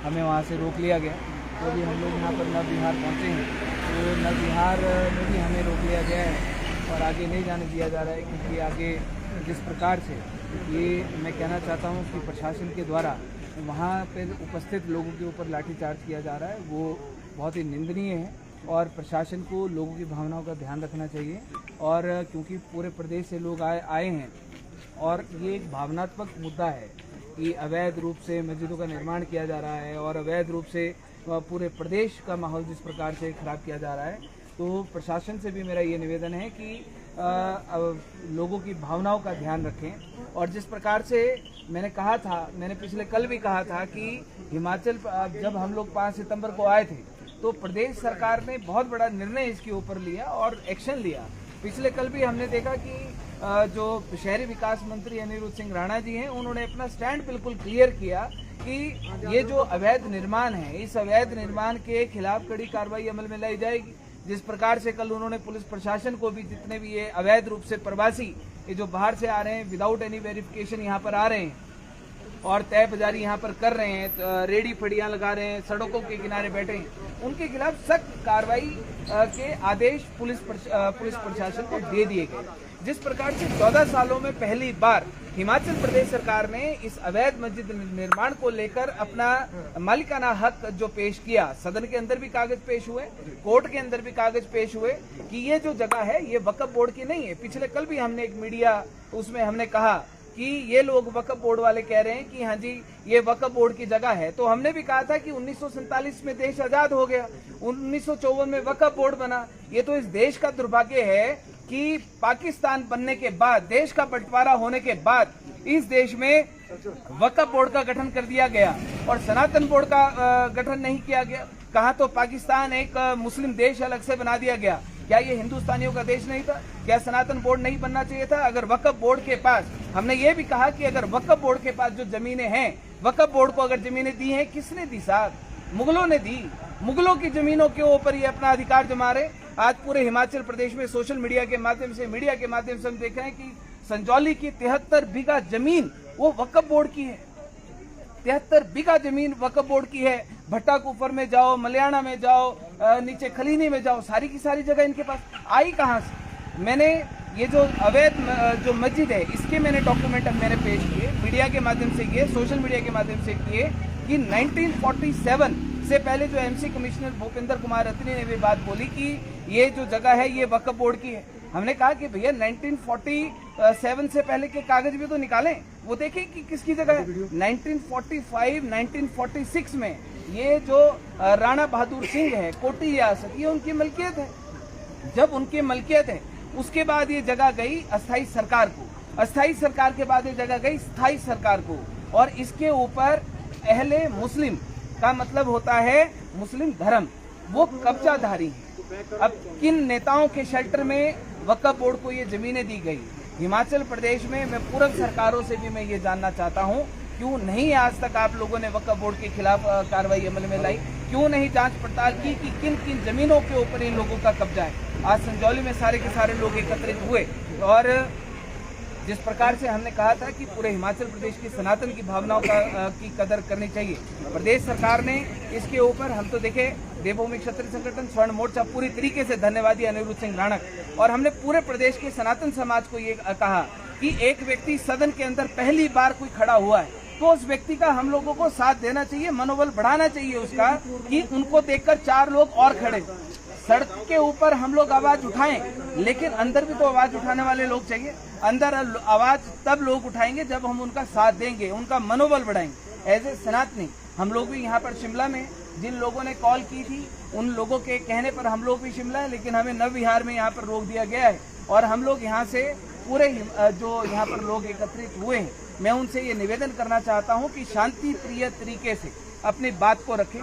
हमें वहाँ से रोक लिया गया। तो अभी हम लोग यहाँ पर नवविहार पहुँचे हैं, तो नवविहार में भी हमें रोक लिया गया है और आगे नहीं जाने दिया जा रहा है, क्योंकि आगे जिस प्रकार से ये मैं कहना चाहता हूँ कि प्रशासन के द्वारा वहाँ पर उपस्थित लोगों के ऊपर लाठीचार्ज किया जा रहा है, वो बहुत ही निंदनीय है और प्रशासन को लोगों की भावनाओं का ध्यान रखना चाहिए। और क्योंकि पूरे प्रदेश से लोग आए हैं और ये एक भावनात्मक मुद्दा है कि अवैध रूप से मस्जिदों का निर्माण किया जा रहा है और अवैध रूप से पूरे प्रदेश का माहौल जिस प्रकार से खराब किया जा रहा है, तो प्रशासन से भी मेरा ये निवेदन है कि लोगों की भावनाओं का ध्यान रखें। और जिस प्रकार से मैंने कहा था, मैंने पिछले कल भी कहा था कि हिमाचल जब हम लोग 5 सितंबर को आए थे तो प्रदेश सरकार ने बहुत बड़ा निर्णय इसके ऊपर लिया और एक्शन लिया। पिछले कल भी हमने देखा कि जो शहरी विकास मंत्री अनिरुद्ध सिंह राणा जी हैं, उन्होंने अपना स्टैंड बिल्कुल क्लियर किया कि ये जो अवैध निर्माण है, इस अवैध निर्माण के खिलाफ कड़ी कार्रवाई अमल में लाई जाएगी। जिस प्रकार से कल उन्होंने पुलिस प्रशासन को भी, जितने भी ये अवैध रूप से प्रवासी ये जो बाहर से आ रहे हैं, विदाउट एनी वेरिफिकेशन यहाँ पर आ रहे हैं और तय बाजारी यहाँ पर कर रहे हैं, रेडी फड़ियाँ लगा रहे हैं, सड़कों के किनारे बैठे हैं, उनके खिलाफ सख्त कार्रवाई के आदेश पुलिस प्रशासन को दे दिए गए। जिस प्रकार से 14 सालों में पहली बार हिमाचल प्रदेश सरकार ने इस अवैध मस्जिद निर्माण को लेकर अपना मालिकाना हक जो पेश किया, सदन के अंदर भी कागज पेश हुए, कोर्ट के अंदर भी कागज पेश हुए कि ये जो जगह है ये वक्फ बोर्ड की नहीं है। पिछले कल भी हमने एक मीडिया उसमें हमने कहा कि ये लोग वक्फ बोर्ड वाले कह रहे हैं कि हाँ जी ये वक्फ बोर्ड की जगह है, तो हमने भी कहा था कि 1947 में देश आजाद हो गया, 1954 में वक्फ बोर्ड बना। ये तो इस देश का दुर्भाग्य है कि पाकिस्तान बनने के बाद, देश का बंटवारा होने के बाद इस देश में वक्फ बोर्ड का गठन कर दिया गया और सनातन बोर्ड का गठन नहीं किया गया। कहा तो पाकिस्तान एक मुस्लिम देश अलग से बना दिया गया। क्या ये हिंदुस्तानियों का देश नहीं था? क्या सनातन बोर्ड नहीं बनना चाहिए था? अगर वक्फ बोर्ड के पास, हमने ये भी कहा कि अगर वक्फ बोर्ड के पास जो जमीनें हैं, वक्फ बोर्ड को अगर जमीनें दी हैं, किसने दी साहब? मुगलों ने दी। मुगलों की जमीनों के ऊपर ये अपना अधिकार जमा रहे। आज पूरे हिमाचल प्रदेश में सोशल मीडिया के माध्यम से, मीडिया के माध्यम से हम देख रहे हैं कि संजौली की 73 बीघा जमीन वो वक्फ बोर्ड की है। 73 बीघा जमीन वक्फ बोर्ड की है। भट्टा कुफर में जाओ, मलयाना में जाओ, नीचे खलीनी में जाओ, सारी की सारी जगह इनके पास आई कहाँ से? मैंने ये जो अवैध जो मस्जिद है, इसके मैंने डॉक्यूमेंट मैंने पेश किए, मीडिया के माध्यम से किए, सोशल मीडिया के माध्यम से किए कि 1947 से पहले जो एमसी कमिश्नर भूपेंद्र कुमार अत्रे ने भी बात बोली कि ये जो जगह है ये वक्फ बोर्ड की है। हमने कहा कि भैया 1947 से पहले के कागज भी तो निकालें, वो देखें कि किसकी जगह है। 1945, 1946 में ये जो राणा बहादुर सिंह है, कोटी रियासत, ये उनकी मलकियत है। जब उनकी मलकियत है, उसके बाद ये जगह गई अस्थाई सरकार को, अस्थाई सरकार के बाद ये जगह गई स्थायी सरकार को, और इसके ऊपर अहले मुस्लिम का मतलब होता है मुस्लिम धर्म, वो कब्जाधारी है। अब किन नेताओं के शेल्टर में वक्फ बोर्ड को ये जमीनें दी गई? हिमाचल प्रदेश में मैं पूर्व सरकारों से भी मैं ये जानना चाहता हूँ, क्यों नहीं आज तक आप लोगों ने वक्फ बोर्ड के खिलाफ कार्रवाई अमल में लाई? क्यों नहीं जांच पड़ताल की कि किन किन जमीनों के ऊपर इन लोगों का कब्जा है? आज संजौली में सारे के सारे लोग एकत्रित हुए और जिस प्रकार से हमने कहा था कि पूरे हिमाचल प्रदेश की सनातन की भावनाओं की कदर करनी चाहिए, प्रदेश सरकार ने इसके ऊपर, हम तो देखे देवभूमि क्षत्रिय संगठन स्वर्ण मोर्चा पूरी तरीके से धन्यवादी अनिरुद्ध सिंह राणा, और हमने पूरे प्रदेश के सनातन समाज को ये कहा कि एक व्यक्ति सदन के अंदर पहली बार कोई खड़ा हुआ है तो उस व्यक्ति का हम लोगों को साथ देना चाहिए, मनोबल बढ़ाना चाहिए उसका, कि उनको देखकर 4 लोग और खड़े। सड़क के ऊपर हम लोग आवाज उठाएं, लेकिन अंदर भी तो आवाज उठाने वाले लोग चाहिए। अंदर आवाज तब लोग उठाएंगे जब हम उनका साथ देंगे, उनका मनोबल बढ़ाएंगे। एज ए सनातनी हम लोग भी यहाँ पर शिमला में जिन लोगों ने कॉल की थी, उन लोगों के कहने पर हम लोग भी शिमला है, लेकिन हमें नवविहार में यहाँ पर रोक दिया गया है और हम लोग यहाँ से पूरे जो यहाँ पर लोग एकत्रित हुए हैं, मैं उनसे ये निवेदन करना चाहता हूँ कि शांति प्रिय तरीके से अपनी बात को रखें।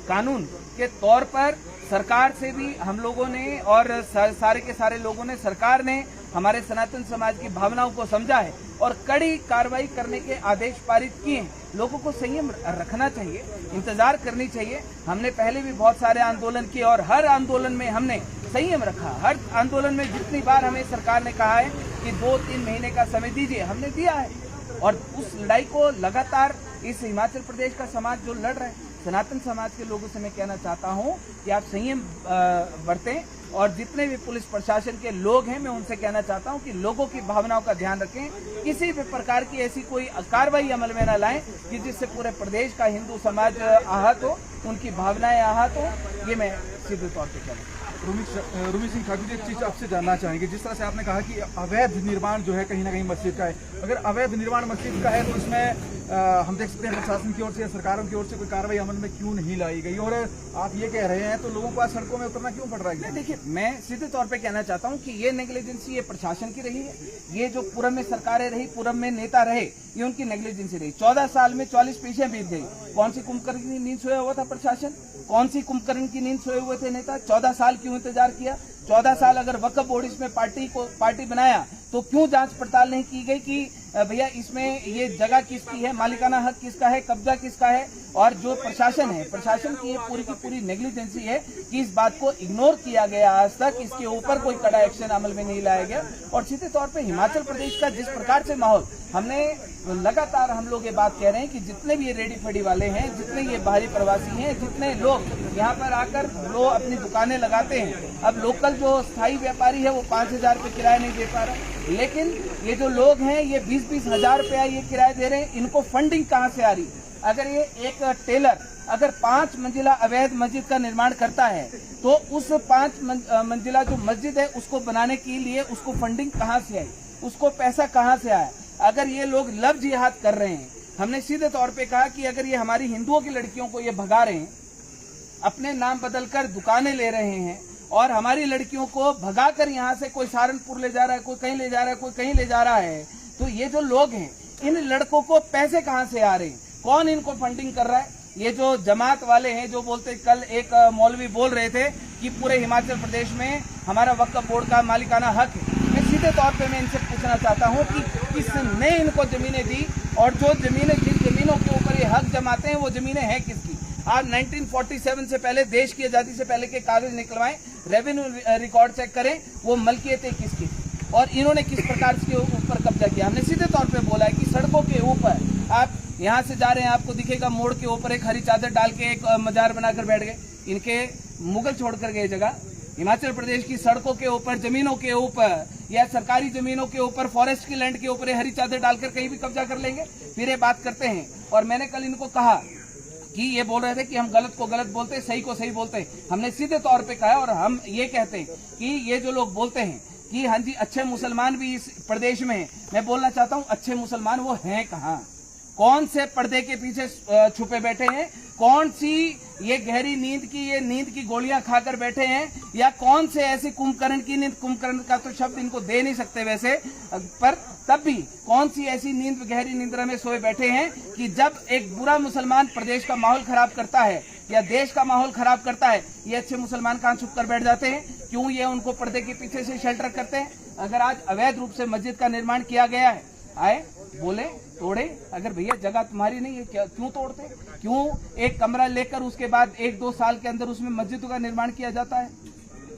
कानून के तौर पर सरकार से भी हम लोगों ने और सारे के सारे लोगों ने, सरकार ने हमारे सनातन समाज की भावनाओं को समझा है और कड़ी कार्रवाई करने के आदेश पारित किए हैं। लोगों को संयम रखना चाहिए, इंतजार करनी चाहिए। हमने पहले भी बहुत सारे आंदोलन किए और हर आंदोलन में हमने संयम रखा। हर आंदोलन में जितनी बार हमें सरकार ने कहा है कि 2-3 महीने का समय दीजिए, हमने दिया है और उस लड़ाई को लगातार इस हिमाचल प्रदेश का समाज जो लड़ रहा है, सनातन समाज के लोगों से मैं कहना चाहता हूं कि आप संयम बरतें और जितने भी पुलिस प्रशासन के लोग हैं मैं उनसे कहना चाहता हूं कि लोगों की भावनाओं का ध्यान रखें, किसी भी प्रकार की ऐसी कोई कार्रवाई अमल में न लाएं कि जिससे पूरे प्रदेश का हिंदू समाज आहत हो, उनकी भावनाएं आहत हो। ये मैं सीधे तौर पर कहूँ। रूमी सिंह ठाकुर जी, एक चीज आपसे जानना चाहेंगे, जिस तरह से आपने कहा कि अवैध निर्माण जो है कहीं ना कहीं मस्जिद का है, अगर अवैध निर्माण मस्जिद का है तो इसमें हम देख सकते हैं प्रशासन की ओर से, सरकारों की ओर से कोई कार्रवाई अमल में क्यों नहीं लाई गई, और आप ये कह रहे हैं तो लोगों को आज सड़कों में उतरना क्यों पड़ रहा है? देखिए, मैं सीधे तौर पे कहना चाहता हूं कि ये नेग्लिजेंसी ये प्रशासन की रही है, ये जो पूरब में सरकारें रही, पूरब में नेता रहे, ये उनकी नेग्लिजेंसी रही। 14 साल में 44 पीछे बीत गई। कौन सी कुंभकर्ण की नींद सोया हुआ था प्रशासन? कौन सी कुंभकर्ण की नींद सोए हुए थे नेता? 14 साल क्यों इंतजार किया? 14 साल अगर वक्फ बोर्ड इसमें पार्टी बनाया तो क्यों जांच पड़ताल नहीं की गई कि भैया इसमें ये जगह किसकी है, मालिकाना हक किसका है, कब्जा किसका है? और जो प्रशासन है, प्रशासन की ये पूरी की पूरी नेग्लिजेंसी है कि इस बात को इग्नोर किया गया आज तक, इसके ऊपर कोई कड़ा एक्शन अमल में नहीं लाया गया। और सीधे तौर पे हिमाचल प्रदेश का जिस प्रकार से माहौल, हमने लगातार हम लोग ये बात कह रहे हैं कि जितने भी ये रेडी फेडी वाले हैं, जितने ये बाहरी प्रवासी हैं, जितने लोग यहाँ पर आकर वो अपनी दुकानें लगाते हैं, अब लोकल जो स्थायी व्यापारी है वो 5,000 रुपये किराया नहीं दे पा रहा, लेकिन ये जो लोग हैं ये 20-20 हजार रुपया ये किराया दे रहे हैं। इनको फंडिंग कहाँ से आ रही? अगर ये एक टेलर अगर 5 मंजिला अवैध मस्जिद का निर्माण करता है तो उस 5 मंजिला जो मस्जिद है उसको बनाने के लिए उसको फंडिंग कहाँ से आई, उसको पैसा कहाँ से आया? अगर ये लोग लव जिहाद कर रहे हैं, हमने सीधे तौर पे कहा कि अगर ये हमारी हिंदुओं की लड़कियों को ये भगा रहे हैं, अपने नाम बदलकर दुकानें ले रहे हैं और हमारी लड़कियों को भगाकर यहाँ से कोई सहारनपुर ले जा रहा है, कोई कहीं ले जा रहा है, कोई कहीं ले जा रहा है, तो ये जो लोग हैं इन लड़कों को पैसे कहाँ से आ रहे हैं? कौन इनको फंडिंग कर रहा है? ये जो जमात वाले हैं जो बोलते, कल एक मौलवी बोल रहे थे कि पूरे हिमाचल प्रदेश में हमारा वक्फ बोर्ड का मालिकाना हक है। मैं सीधे तौर पे मैं इनसे पूछना चाहता हूँ कि किसने इनको जमीनें दी और जो जमीनें, जिन जमीनों के ऊपर ये हक जमाते हैं वो जमीनें हैं किसकी? आज 1947 से पहले, देश की आजादी से पहले के कागज निकलवाएं, रेवेन्यू रिकॉर्ड चेक करें, वो मलकियतें किसकी और इन्होंने किस प्रकार के ऊपर कब्जा किया। हमने सीधे तौर पे बोला है कि सड़कों के ऊपर आप यहाँ से जा रहे हैं, आपको दिखेगा मोड़ के ऊपर एक हरी चादर डाल के एक मजार बनाकर बैठ गए। इनके मुगल छोड़कर गए जगह, हिमाचल प्रदेश की सड़कों के ऊपर, जमीनों के ऊपर या सरकारी जमीनों के ऊपर, फॉरेस्ट की लैंड के ऊपर हरी चादर डालकर कहीं भी कब्जा कर लेंगे, फिर ये बात करते हैं। और मैंने कल इनको कहा कि ये बोल रहे थे कि हम गलत को गलत बोलते हैं, सही को सही बोलते हैं। हमने सीधे तौर पे कहा और हम ये कहते हैं कि ये जो लोग बोलते हैं कि हाँ जी अच्छे मुसलमान भी इस प्रदेश में हैं, मैं बोलना चाहता हूँ अच्छे मुसलमान वो हैं कहाँ? कौन से पर्दे के पीछे छुपे बैठे हैं? कौन सी ये गहरी नींद की गोलियां खाकर बैठे हैं? या कौन से ऐसे कुंभकर्ण की नींद, कुंभकर्ण का तो शब्द इनको दे नहीं सकते वैसे, पर तब भी कौन सी ऐसी नींद, गहरी निंद्रा में सोए बैठे हैं कि जब एक बुरा मुसलमान प्रदेश का माहौल खराब करता है या देश का माहौल खराब करता है, ये अच्छे मुसलमान कहाँ छुप कर बैठ जाते हैं? क्यों ये उनको पर्दे के पीछे से शेल्टर करते हैं? अगर आज अवैध रूप से मस्जिद का निर्माण किया गया है, आए बोले तोड़े, अगर भैया जगह तुम्हारी नहीं है क्यों तोड़ते? क्यों एक कमरा लेकर उसके बाद 1-2 साल के अंदर उसमें मस्जिदों का निर्माण किया जाता है?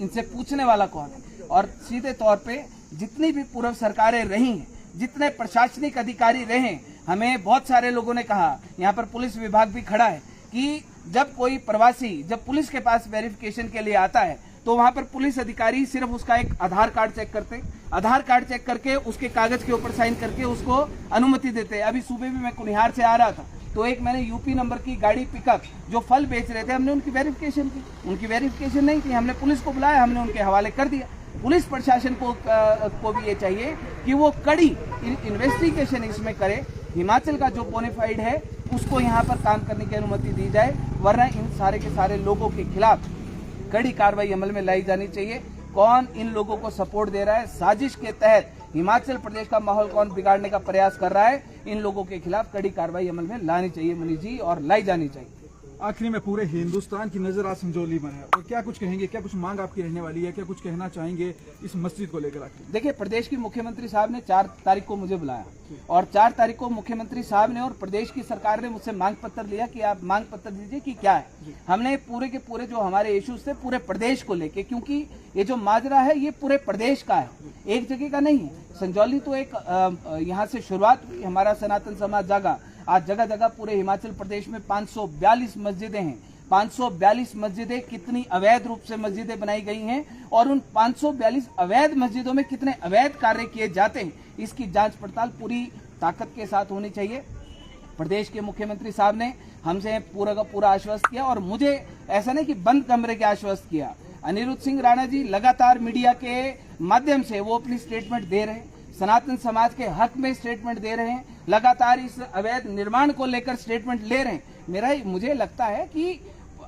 इनसे पूछने वाला कौन है? और सीधे तौर पे जितनी भी पूर्व सरकारें रही हैं, जितने प्रशासनिक अधिकारी रहे, हमें बहुत सारे लोगों ने कहा, यहाँ पर पुलिस विभाग भी खड़ा है, कि जब कोई प्रवासी जब पुलिस के पास वेरिफिकेशन के लिए आता है तो वहां पर पुलिस अधिकारी सिर्फ उसका एक आधार कार्ड चेक करते, आधार कार्ड चेक करके उसके कागज के ऊपर साइन करके उसको अनुमति देते। अभी सुबह भी मैं कुनिहार से आ रहा था तो एक मैंने यूपी नंबर की गाड़ी पिकअप जो फल बेच रहे थे, हमने उनकी वेरिफिकेशन की, उनकी वेरिफिकेशन नहीं थी, हमने पुलिस को बुलाया, हमने उनके हवाले कर दिया। पुलिस प्रशासन को भी ये चाहिए कि वो कड़ी इन्वेस्टिगेशन इसमें करे, हिमाचल का जो बोनाफाइड है उसको यहाँ पर काम करने की अनुमति दी जाए, वरना इन सारे के सारे लोगों के खिलाफ कड़ी कार्रवाई अमल में लाई जानी चाहिए। कौन इन लोगों को सपोर्ट दे रहा है, साजिश के तहत हिमाचल प्रदेश का माहौल कौन बिगाड़ने का प्रयास कर रहा है, इन लोगों के खिलाफ कड़ी कार्रवाई अमल में लानी चाहिए मनीष जी, और लाई जानी चाहिए। आखिरी में पूरे हिंदुस्तान की नजर आज संजौली में है, और क्या कुछ कहेंगे, क्या कुछ मांग आपकी रहने वाली है, क्या कुछ कहना चाहेंगे इस मस्जिद को लेकर? देखिए, प्रदेश की मुख्यमंत्री साहब ने 4 तारीख को मुझे बुलाया और 4 तारीख को मुख्यमंत्री साहब ने और प्रदेश की सरकार ने मुझसे मांग पत्र लिया कि आप मांग पत्र दीजिए कि क्या है। हमने पूरे के पूरे जो हमारे इश्यूज थे पूरे प्रदेश को लेके, क्योंकि ये जो माजरा है ये पूरे प्रदेश का है, एक जगह का नहीं है। संजौली तो एक यहाँ से शुरुआत हुई, हमारा सनातन समाज जागा, आज जगह जगह पूरे हिमाचल प्रदेश में 542 मस्जिदें हैं। 542 मस्जिदें कितनी अवैध रूप से मस्जिदें बनाई गई हैं और उन 542 अवैध मस्जिदों में कितने अवैध कार्य किए जाते हैं, इसकी जांच पड़ताल पूरी ताकत के साथ होनी चाहिए। प्रदेश के मुख्यमंत्री साहब ने हमसे पूरा का पूरा आश्वस्त किया और मुझे ऐसा नहीं कि बंद कमरे के आश्वस्त किया। अनिरुद्ध सिंह राणा जी लगातार मीडिया के माध्यम से वो अपनी स्टेटमेंट दे रहे हैं, सनातन समाज के हक में स्टेटमेंट दे रहे हैं, लगातार इस अवैध निर्माण को लेकर स्टेटमेंट ले रहे हैं। मुझे लगता है कि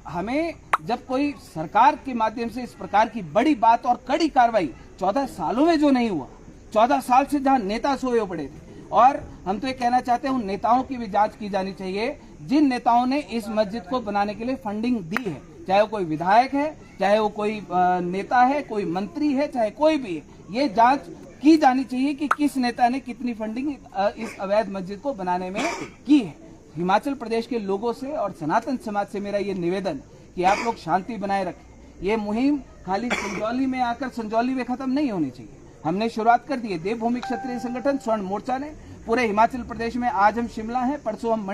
हमें जब कोई सरकार के माध्यम से इस प्रकार की बड़ी बात और कड़ी कार्रवाई 14 सालों में जो नहीं हुआ, 14 साल से जहां नेता सोए पड़े थे, और हम तो ये कहना चाहते हैं उन नेताओं की भी जांच की जानी चाहिए जिन नेताओं ने इस मस्जिद को बनाने के लिए फंडिंग दी है, चाहे वो कोई विधायक है, चाहे वो कोई नेता है, कोई मंत्री है, चाहे कोई भी है। ये जांच की जानी चाहिए कि किस नेता ने कितनी फंडिंग इस अवैध मस्जिद को बनाने में की है। हिमाचल प्रदेश के लोगों से और सनातन समाज से मेरा ये निवेदन कि आप लोग शांति बनाए रखें। ये मुहिम खाली संजौली में आकर संजौली में खत्म नहीं होनी चाहिए। हमने शुरुआत कर दी है। देवभूमि क्षत्रिय संगठन स्वर्ण मोर्चा ने पूरे हिमाचल प्रदेश में, आज हम शिमला हैं, परसों हम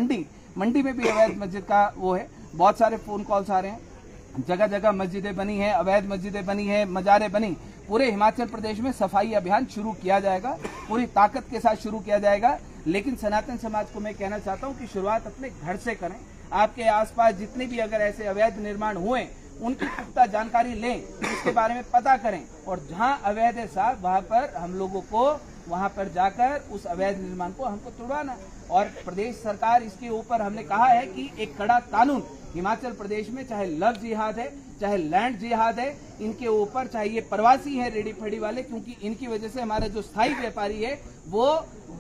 मंडी में भी अवैध मस्जिद का वो है। बहुत सारे फोन कॉल्स आ रहे हैं, जगह जगह मस्जिदें बनी हैं, अवैध मस्जिदें बनी हैं, मजारें बनी। पूरे हिमाचल प्रदेश में सफाई अभियान शुरू किया जाएगा, पूरी ताकत के साथ शुरू किया जाएगा। लेकिन सनातन समाज को मैं कहना चाहता हूं कि शुरुआत अपने घर से करें। आपके आसपास जितने भी अगर ऐसे अवैध निर्माण हुए उनकी पुख्ता जानकारी लें, उसके बारे में पता करें, और जहां अवैध है साहब वहां पर हम लोगों को वहां पर जाकर उस अवैध निर्माण को हमको तोड़वाना। और प्रदेश सरकार इसके ऊपर हमने कहा है कि एक कड़ा कानून हिमाचल प्रदेश में, चाहे लव जिहाद है, चाहे लैंड जिहाद है, इनके ऊपर, चाहे ये प्रवासी है रेडी फेडी वाले, क्योंकि इनकी वजह से हमारा जो स्थायी व्यापारी है वो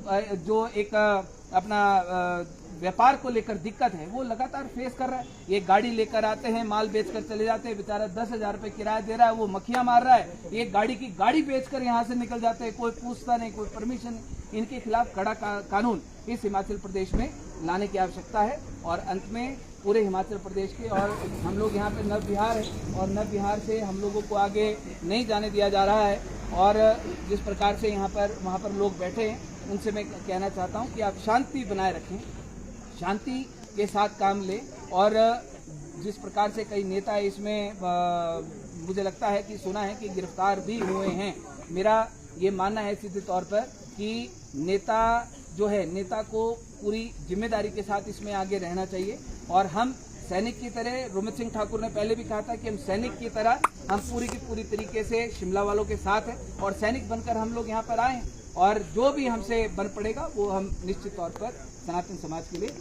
जो एक अपना व्यापार को लेकर दिक्कत है वो लगातार फेस कर रहा है। ये गाड़ी लेकर आते हैं, माल बेचकर चले जाते हैं, बेचारा 10,000 रुपये किराया दे रहा है, वो मक्खियां मार रहा है। एक गाड़ी की गाड़ी बेचकर यहाँ से निकल जाते हैं, कोई पूछता नहीं, कोई परमिशन नहीं। इनके खिलाफ कड़ा कानून इस हिमाचल प्रदेश में लाने की आवश्यकता है। और अंत में पूरे हिमाचल प्रदेश के, और हम लोग यहाँ पे नव बिहार है और नव बिहार से हम लोगों को आगे नहीं जाने दिया जा रहा है। और जिस प्रकार से वहाँ पर लोग बैठे हैं उनसे मैं कहना चाहता हूँ कि आप शांति बनाए रखें, शांति के साथ काम लें। और जिस प्रकार से कई नेता इसमें मुझे लगता है कि सुना है कि गिरफ्तार भी हुए हैं। मेरा ये मानना है सीधे तौर पर कि नेता जो है, नेता को पूरी जिम्मेदारी के साथ इसमें आगे रहना चाहिए। और हम सैनिक की तरह, रोमित सिंह ठाकुर ने पहले भी कहा था कि हम सैनिक की तरह हम पूरी की पूरी तरीके से शिमला वालों के साथ हैं और सैनिक बनकर हम लोग यहाँ पर आए हैं। और जो भी हमसे बन पड़ेगा वो हम निश्चित तौर पर सनातन समाज के लिए